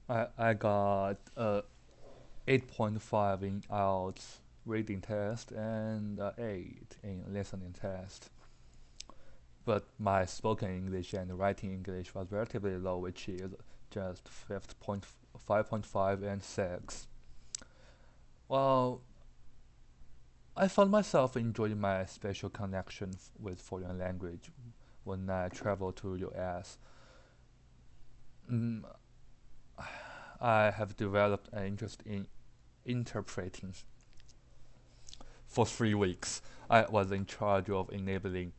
I got 8.5 in IELTS reading test and 8 in listening test. But my spoken English and writing English was relatively low, which is just 5.5 and 6. Well, I found myself enjoying my special connection with foreign language when I traveled to US. Mm, I have developed an interest in interpreting. For 3 weeks, I was in charge of enabling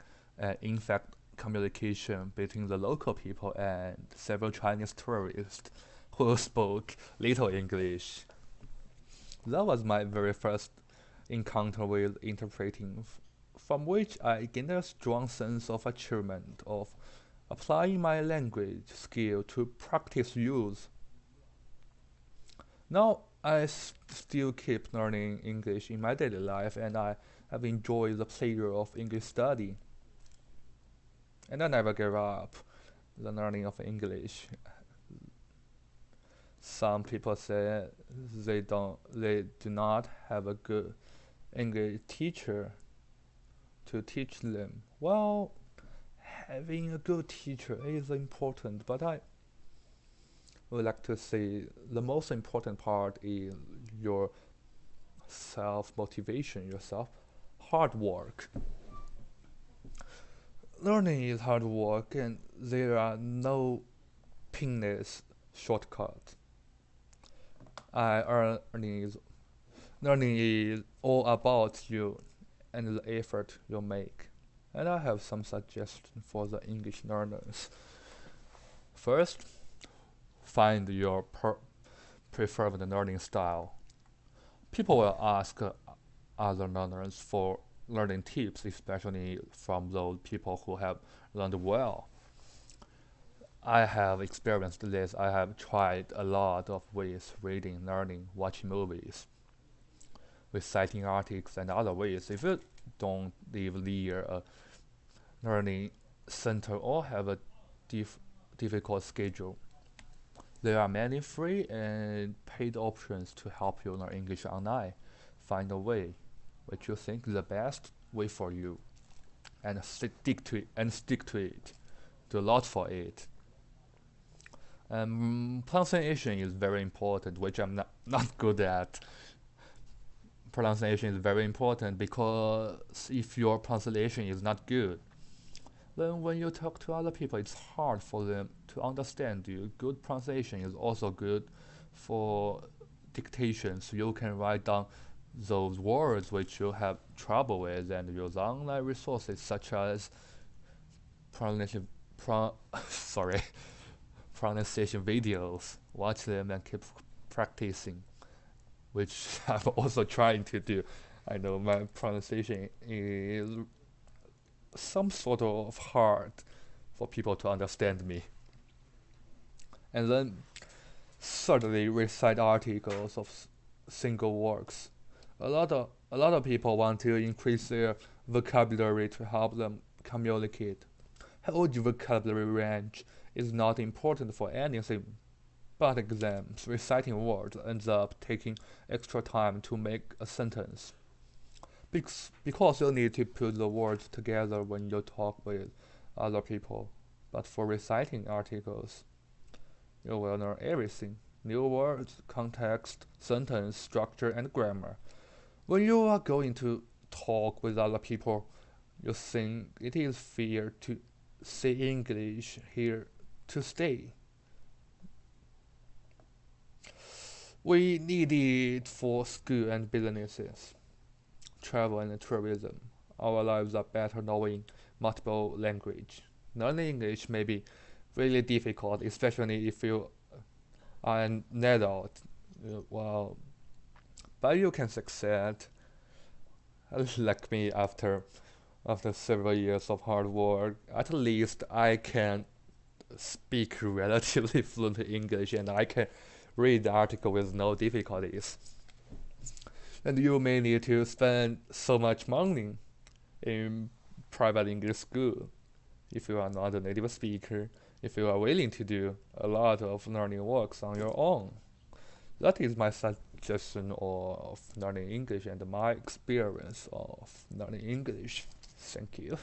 in fact communication between the local people and several Chinese tourists who spoke little English. That was my very first encounter with interpreting, from which I gained a strong sense of achievement of applying my language skill to practice use. Now I still keep learning English in my daily life, and I have enjoyed the pleasure of English study, and I never give up the learning of English. Some people say they do not have a good English teacher to teach them. Well, having a good teacher is important, but I would like to say the most important part is your self motivation, your self hard work. Learning is hard work, and there are no painless shortcuts. I learning is all about you and the effort you make. And I have some suggestions for the English learners. First, find your preferred learning style. People will ask other learners for learning tips, especially from those people who have learned well. I have experienced this. I have tried a lot of ways: reading, learning, watching movies, reciting articles, and other ways. If you don't live near a learning center or have a dif- difficult schedule, there are many free and paid options to help you learn English online. Find a way which you think is the best way for you, and stick to it. And stick to it. Do a lot for it. Pronunciation is very important, which I'm not good at. Pronunciation is very important because if your pronunciation is not good, then when you talk to other people, it's hard for them to understand you. Good pronunciation is also good for dictation, so you can write down those words which you have trouble with and use online resources such as pronunciation, sorry, pronunciation videos. Watch them and keep practicing, which I'm also trying to do. I know my pronunciation is some sort of hard for people to understand me. And then thirdly, recite articles of single works. A lot of people want to increase their vocabulary to help them communicate. Huge vocabulary range is not important for anything but exams. Reciting words ends up taking extra time to make a sentence. Because you need to put the words together when you talk with other people. But for reciting articles, you will learn everything: new words, context, sentence structure, and grammar. When you are going to talk with other people, you think it is fair to say English here to stay. We need it for school and businesses, travel and tourism. Our lives are better knowing multiple language. Learning English may be really difficult, especially if you are an adult. Well, but you can succeed. Like me, after several years of hard work, at least I can speak relatively fluent English and I can read the article with no difficulties. And you may need to spend so much money in private English school if you are not a native speaker. if you are willing to do a lot of learning works on your own. That is my suggestion of learning English and my experience of learning English. Thank you.